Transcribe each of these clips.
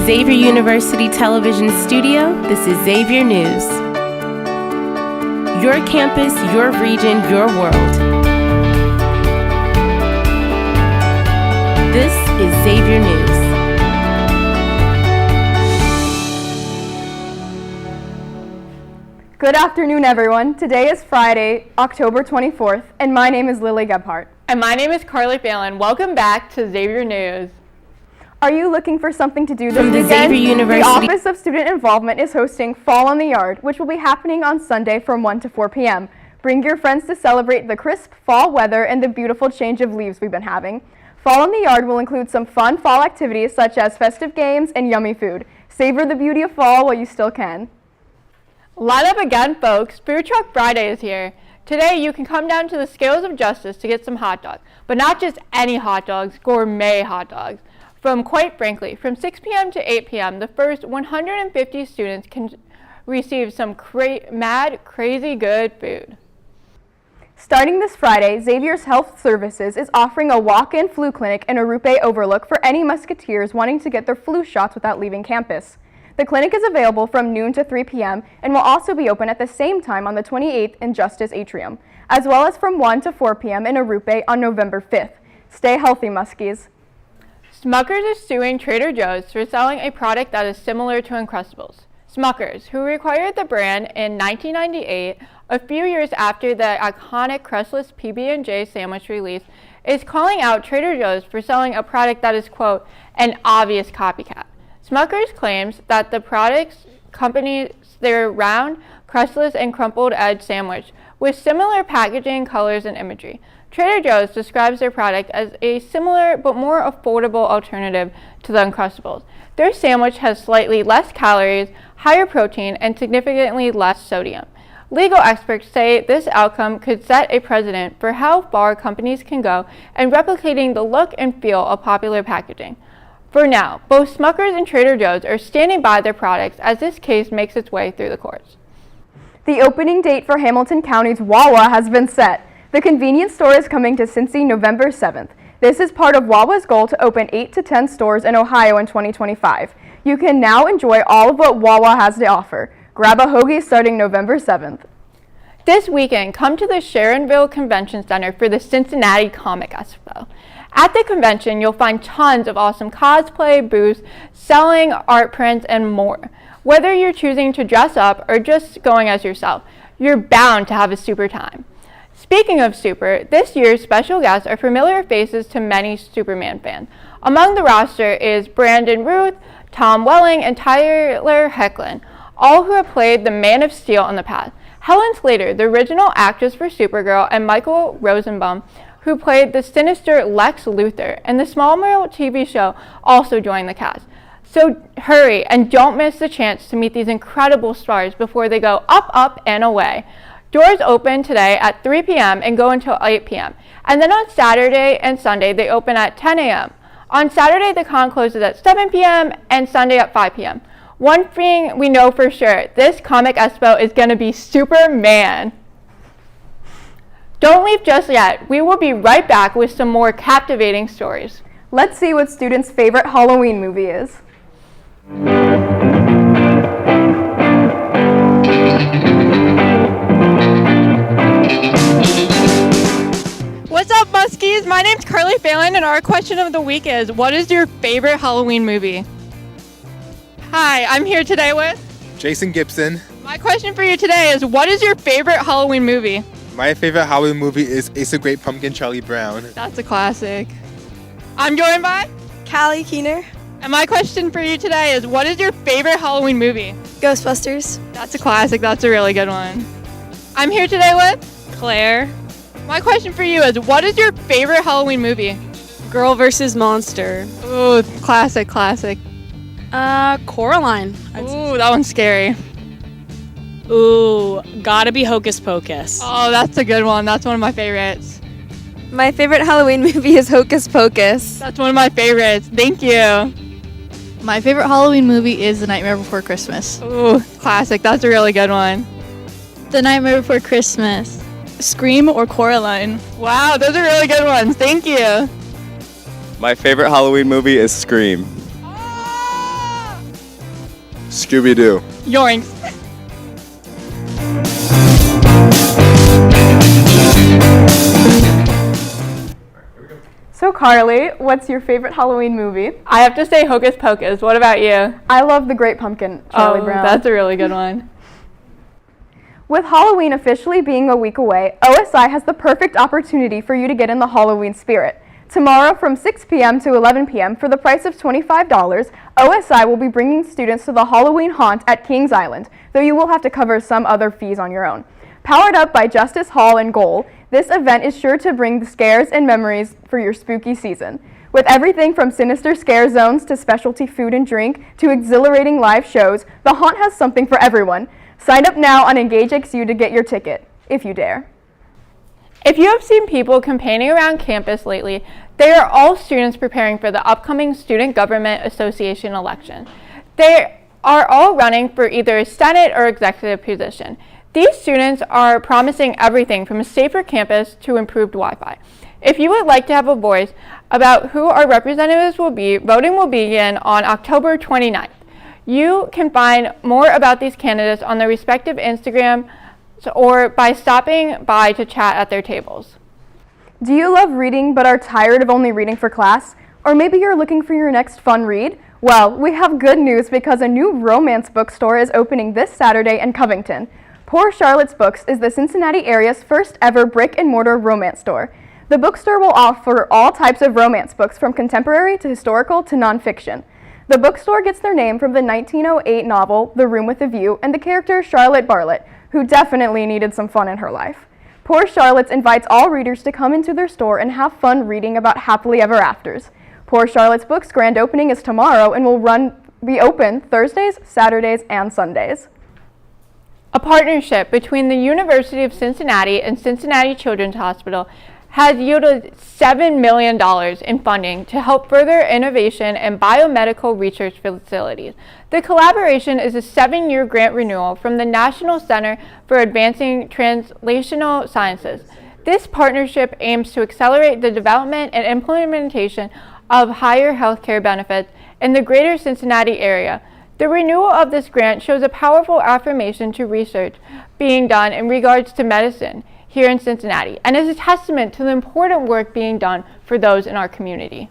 Xavier University Television Studio, this is Xavier News. Your campus, your region, your world. This is Xavier News. Good afternoon, everyone. Today is Friday, October 24th, and my name is Lily Gebhardt. And my name is Carly Phelan. Welcome back to Xavier News. Are you looking for something to do this From the weekend? Xavier University. The Office of Student Involvement is hosting Fall on the Yard, which will be happening on Sunday from 1 to 4 p.m. Bring your friends to celebrate the crisp fall weather and the beautiful change of leaves we've been having. Fall on the Yard will include some fun fall activities such as festive games and yummy food. Savor the beauty of fall while you still can. Line up again, folks. Food Truck Friday is here. Today, you can come down to the Scales of Justice to get some hot dogs, but not just any hot dogs, gourmet hot dogs. Quite frankly, from 6 p.m. to 8 p.m., the first 150 students can receive some crazy good food. Starting this Friday, Xavier's Health Services is offering a walk-in flu clinic in Arupe Overlook for any Musketeers wanting to get their flu shots without leaving campus. The clinic is available from noon to 3 p.m. and will also be open at the same time on the 28th in Justice Atrium, as well as from 1 to 4 p.m. in Arupe on November 5th. Stay healthy, Muskies. Smucker's is suing Trader Joe's for selling a product that is similar to Uncrustables. Smucker's, who acquired the brand in 1998, a few years after the iconic crustless PB&J sandwich release, is calling out Trader Joe's for selling a product that is, quote, an obvious copycat. Smucker's claims that the products accompany their round, crustless, and crumpled edge sandwich with similar packaging, colors, and imagery. Trader Joe's describes their product as a similar but more affordable alternative to the Uncrustables. Their sandwich has slightly less calories, higher protein, and significantly less sodium. Legal experts say this outcome could set a precedent for how far companies can go in replicating the look and feel of popular packaging. For now, both Smucker's and Trader Joe's are standing by their products as this case makes its way through the courts. The opening date for Hamilton County's Wawa has been set. The convenience store is coming to Cincy November 7th. This is part of Wawa's goal to open 8 to 10 stores in Ohio in 2025. You can now enjoy all of what Wawa has to offer. Grab a hoagie starting November 7th. This weekend, come to the Sharonville Convention Center for the Cincinnati Comic Expo. At the convention, you'll find tons of awesome cosplay booths, selling art prints, and more. Whether you're choosing to dress up or just going as yourself, you're bound to have a super time. Speaking of super, this year's special guests are familiar faces to many Superman fans. Among the roster is Brandon Routh, Tom Welling, and Tyler Hoechlin, all who have played the Man of Steel in the past. Helen Slater, the original actress for Supergirl, and Michael Rosenbaum, who played the sinister Lex Luthor in the Smallville TV show, also joined the cast. So hurry and don't miss the chance to meet these incredible stars before they go up, up, and away. Doors open today at 3 p.m. and go until 8 p.m. And then on Saturday and Sunday, they open at 10 a.m. On Saturday, the con closes at 7 p.m. and Sunday at 5 p.m. One thing we know for sure, this Comic Expo is going to be Superman. Don't leave just yet. We will be right back with some more captivating stories. Let's see what students' favorite Halloween movie is. What's up, Muskies? My name's Carly Phelan, and our question of the week is, what is your favorite Halloween movie? Hi, I'm here today with Jason Gibson. My question for you today is, what is your favorite Halloween movie? My favorite Halloween movie is Ace of Great Pumpkin, Charlie Brown. That's a classic. I'm joined by Callie Keener. And my question for you today is, what is your favorite Halloween movie? Ghostbusters. That's a classic. That's a really good one. I'm here today with Claire. My question for you is, what is your favorite Halloween movie? Girl versus Monster. Ooh, classic. Coraline. Ooh, that one's scary. Ooh, gotta be Hocus Pocus. Oh, that's a good one. That's one of my favorites. My favorite Halloween movie is Hocus Pocus. That's one of my favorites. Thank you. My favorite Halloween movie is The Nightmare Before Christmas. Ooh, classic. That's a really good one. The Nightmare Before Christmas. Scream or Coraline. Wow, those are really good ones. Thank you. My favorite Halloween movie is Scream. Ah! Scooby-Doo. Yoink. So Carly, what's your favorite Halloween movie? I have to say Hocus Pocus. What about you? I love The Great Pumpkin, Charlie Brown. That's a really good one. With Halloween officially being a week away, OSI has the perfect opportunity for you to get in the Halloween spirit. Tomorrow from 6 p.m. to 11 p.m. for the price of $25, OSI will be bringing students to the Halloween haunt at Kings Island, though you will have to cover some other fees on your own. Powered up by Justice Hall and Goal, this event is sure to bring the scares and memories for your spooky season. With everything from sinister scare zones to specialty food and drink to exhilarating live shows, the haunt has something for everyone. Sign up now on EngageXU to get your ticket, if you dare. If you have seen people campaigning around campus lately, they are all students preparing for the upcoming Student Government Association election. They are all running for either a Senate or executive position. These students are promising everything from a safer campus to improved Wi-Fi. If you would like to have a voice about who our representatives will be, voting will begin on October 29th. You can find more about these candidates on their respective Instagram or by stopping by to chat at their tables. Do you love reading but are tired of only reading for class? Or maybe you're looking for your next fun read? Well, we have good news because a new romance bookstore is opening this Saturday in Covington. Poor Charlotte's Books is the Cincinnati area's first ever brick-and-mortar romance store. The bookstore will offer all types of romance books from contemporary to historical to nonfiction. The bookstore gets their name from the 1908 novel The Room with a View and the character Charlotte Bartlett, who definitely needed some fun in her life. Poor Charlotte's invites all readers to come into their store and have fun reading about happily ever afters. Poor Charlotte's Books' grand opening is tomorrow and will be open Thursdays, Saturdays, and Sundays. A partnership between the University of Cincinnati and Cincinnati Children's Hospital has yielded $7 million in funding to help further innovation in biomedical research facilities. The collaboration is a 7-year grant renewal from the National Center for Advancing Translational Sciences. This partnership aims to accelerate the development and implementation of higher healthcare benefits in the greater Cincinnati area. The renewal of this grant shows a powerful affirmation to research being done in regards to medicine here in Cincinnati and is a testament to the important work being done for those in our community.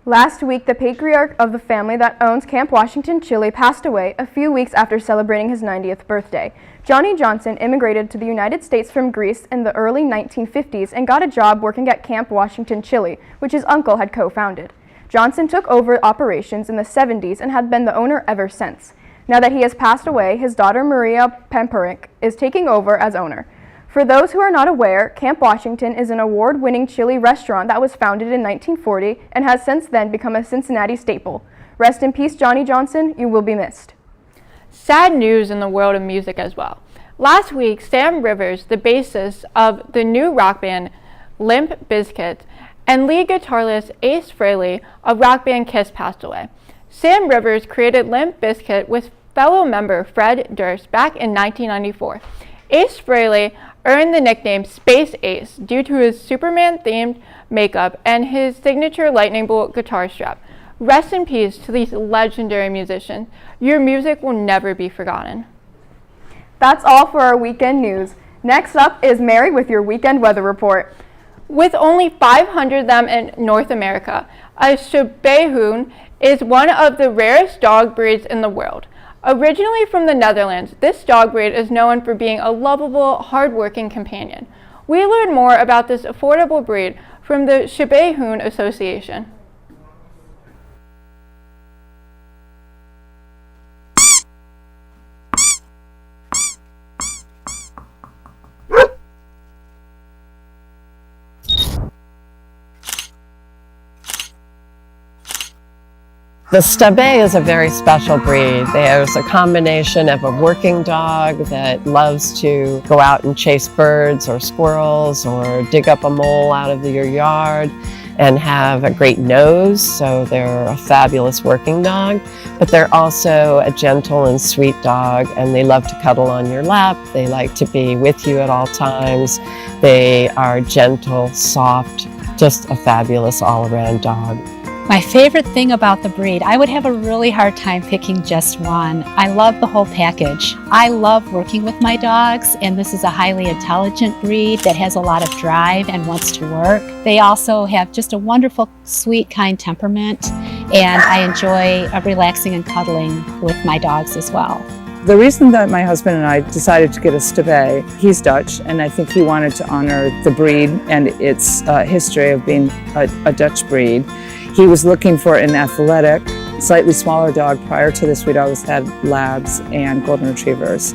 Last week, the patriarch of the family that owns Camp Washington Chili passed away a few weeks after celebrating his 90th birthday. Johnny Johnson immigrated to the United States from Greece in the early 1950s and got a job working at Camp Washington Chili, which his uncle had co-founded. Johnson took over operations in the 70s and had been the owner ever since. Now that he has passed away, his daughter Maria Pemperick is taking over as owner. For those who are not aware, Camp Washington is an award-winning chili restaurant that was founded in 1940 and has since then become a Cincinnati staple. Rest in peace, Johnny Johnson. You will be missed. Sad news in the world of music as well. Last week, Sam Rivers, the bassist of the new rock band Limp Bizkit, and lead guitarist Ace Frehley of rock band Kiss passed away. Sam Rivers created Limp Bizkit with fellow member Fred Durst back in 1994. Ace Frehley earned the nickname Space Ace due to his Superman-themed makeup and his signature lightning bolt guitar strap. Rest in peace to these legendary musicians. Your music will never be forgotten. That's all for our weekend news. Next up is Mary with your weekend weather report. With only 500 of them in North America, a Shebehun is one of the rarest dog breeds in the world. Originally from the Netherlands, this dog breed is known for being a lovable, hard-working companion. We learn more about this affordable breed from the Shebehun Association. The Stebe is a very special breed. There's a combination of a working dog that loves to go out and chase birds or squirrels or dig up a mole out of your yard and have a great nose, so they're a fabulous working dog. But they're also a gentle and sweet dog, and they love to cuddle on your lap. They like to be with you at all times. They are gentle, soft, just a fabulous all-around dog. My favorite thing about the breed, I would have a really hard time picking just one. I love the whole package. I love working with my dogs, and this is a highly intelligent breed that has a lot of drive and wants to work. They also have just a wonderful, sweet, kind temperament, and I enjoy relaxing and cuddling with my dogs as well. The reason that my husband and I decided to get a Stubbe, he's Dutch, and I think he wanted to honor the breed and its history of being a Dutch breed. He was looking for an athletic, slightly smaller dog. Prior to this, we'd always had Labs and Golden Retrievers.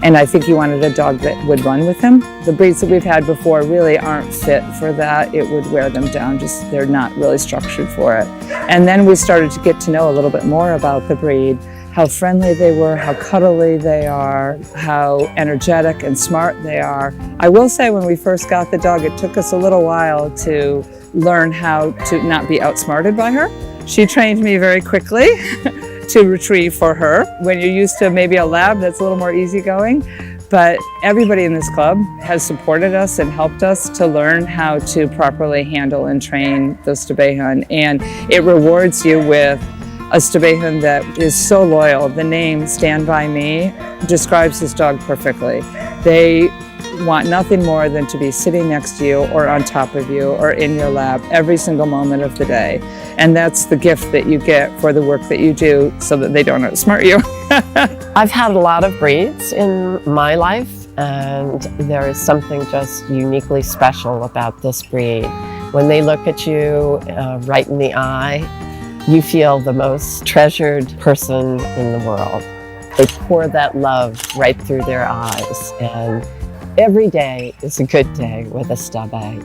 And I think he wanted a dog that would run with him. The breeds that we've had before really aren't fit for that. It would wear them down, just they're not really structured for it. And then we started to get to know a little bit more about the breed, how friendly they were, how cuddly they are, how energetic and smart they are. I will say when we first got the dog, it took us a little while to learn how to not be outsmarted by her. She trained me very quickly to retrieve for her. When you're used to maybe a Lab, that's a little more easygoing. But everybody in this club has supported us and helped us to learn how to properly handle and train the Stubbe, and it rewards you with a Stubbe that is so loyal. The name Stand By Me describes this dog perfectly. They want nothing more than to be sitting next to you or on top of you or in your lap every single moment of the day. And that's the gift that you get for the work that you do so that they don't outsmart you. I've had a lot of breeds in my life, and there is something just uniquely special about this breed. When they look at you right in the eye, you feel the most treasured person in the world. They pour that love right through their eyes, and every day is a good day with a Stubbe.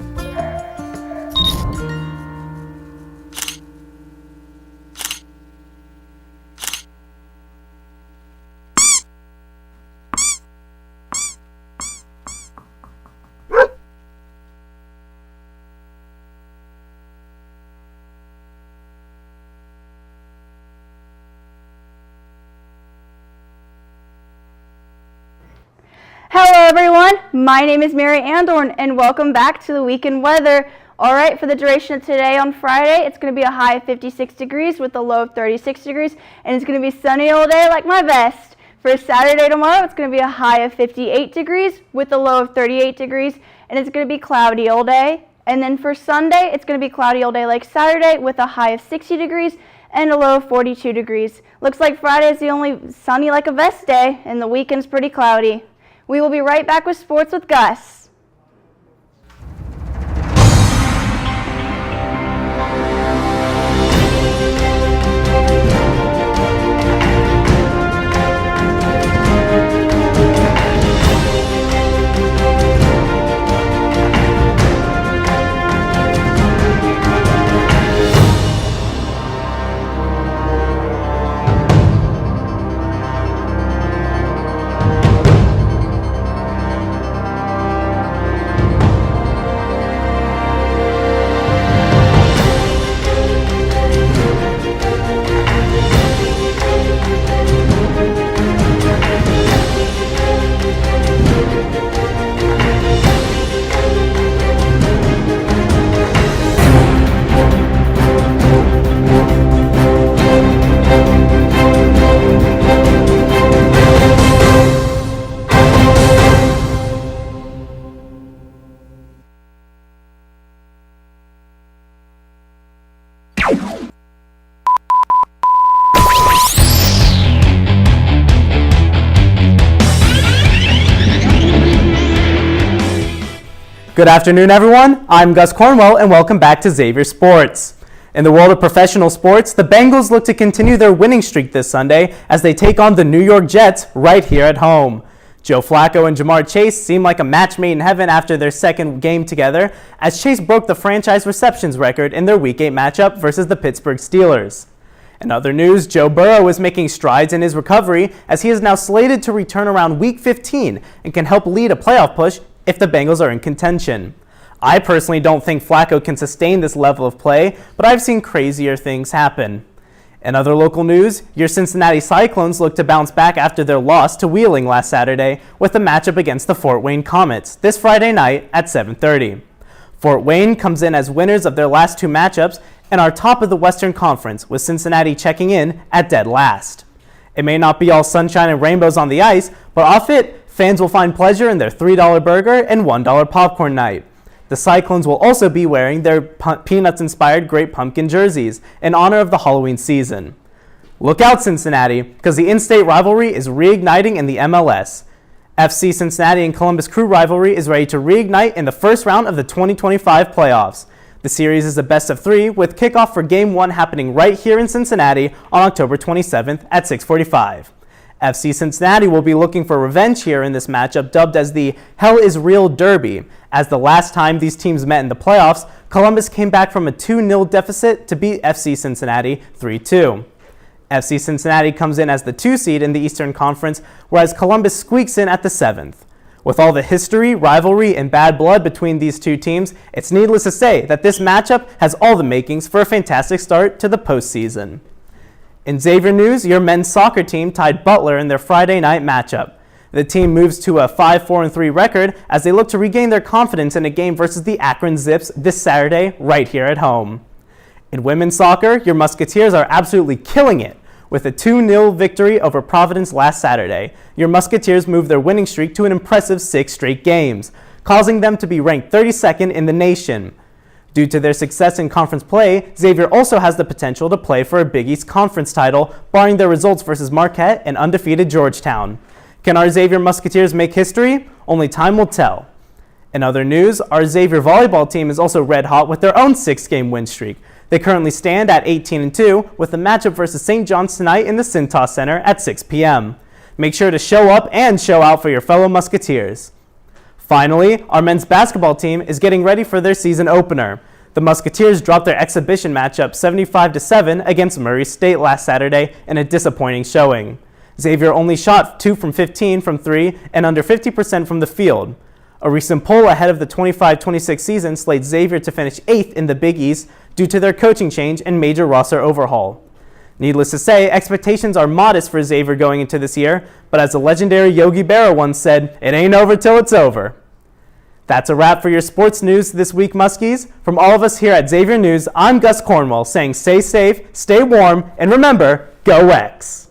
Hello everyone, my name is Mary Andorn and welcome back to the weekend weather. Alright, for the duration of today on Friday, it's going to be a high of 56 degrees with a low of 36 degrees, and it's going to be sunny all day like my vest. For Saturday tomorrow, it's going to be a high of 58 degrees with a low of 38 degrees, and it's going to be cloudy all day. And then for Sunday, it's going to be cloudy all day like Saturday with a high of 60 degrees and a low of 42 degrees. Looks like Friday is the only sunny like a vest day, and the weekend's pretty cloudy. We will be right back with sports with Gus. Good afternoon, everyone. I'm Gus Cornwell, and welcome back to Xavier Sports. In the world of professional sports, the Bengals look to continue their winning streak this Sunday as they take on the New York Jets right here at home. Joe Flacco and Jamar Chase seem like a match made in heaven after their second game together, as Chase broke the franchise receptions record in their Week 8 matchup versus the Pittsburgh Steelers. In other news, Joe Burrow is making strides in his recovery as he is now slated to return around Week 15 and can help lead a playoff push if the Bengals are in contention. I personally don't think Flacco can sustain this level of play, but I've seen crazier things happen. In other local news, your Cincinnati Cyclones look to bounce back after their loss to Wheeling last Saturday with a matchup against the Fort Wayne Comets this Friday night at 7:30. Fort Wayne comes in as winners of their last two matchups and are top of the Western Conference, with Cincinnati checking in at dead last. It may not be all sunshine and rainbows on the ice, but off it, fans will find pleasure in their $3 burger and $1 popcorn night. The Cyclones will also be wearing their Peanuts-inspired Great Pumpkin jerseys in honor of the Halloween season. Look out, Cincinnati, because the in-state rivalry is reigniting in the MLS. FC Cincinnati and Columbus Crew rivalry is ready to reignite in the first round of the 2025 playoffs. The series is a best-of-3, with kickoff for Game 1 happening right here in Cincinnati on October 27th at 6:45. FC Cincinnati will be looking for revenge here in this matchup, dubbed as the Hell is Real Derby, as the last time these teams met in the playoffs, Columbus came back from a 2-0 deficit to beat FC Cincinnati 3-2. FC Cincinnati comes in as the 2 seed in the Eastern Conference, whereas Columbus squeaks in at the 7th. With all the history, rivalry, and bad blood between these two teams, it's needless to say that this matchup has all the makings for a fantastic start to the postseason. In Xavier news, your men's soccer team tied Butler in their Friday night matchup. The team moves to a 5-4-3 record as they look to regain their confidence in a game versus the Akron Zips this Saturday right here at home. In women's soccer, your Musketeers are absolutely killing it. With a 2-0 victory over Providence last Saturday, your Musketeers moved their winning streak to an impressive 6 straight games, causing them to be ranked 32nd in the nation. Due to their success in conference play, Xavier also has the potential to play for a Big East Conference title, barring their results versus Marquette and undefeated Georgetown. Can our Xavier Musketeers make history? Only time will tell. In other news, our Xavier volleyball team is also red hot with their own 6-game win streak. They currently stand at 18-2 with a matchup versus St. John's tonight in the Cintas Center at 6 p.m. Make sure to show up and show out for your fellow Musketeers. Finally, our men's basketball team is getting ready for their season opener. The Musketeers dropped their exhibition matchup 75-7 against Murray State last Saturday in a disappointing showing. Xavier only shot 2 from 15 from 3 and under 50% from the field. A recent poll ahead of the 25-26 season slates Xavier to finish 8th in the Big East due to their coaching change and major roster overhaul. Needless to say, expectations are modest for Xavier going into this year, but as the legendary Yogi Berra once said, it ain't over till it's over. That's a wrap for your sports news this week, Muskies. From all of us here at Xavier News, I'm Gus Cornwell saying stay safe, stay warm, and remember, go X!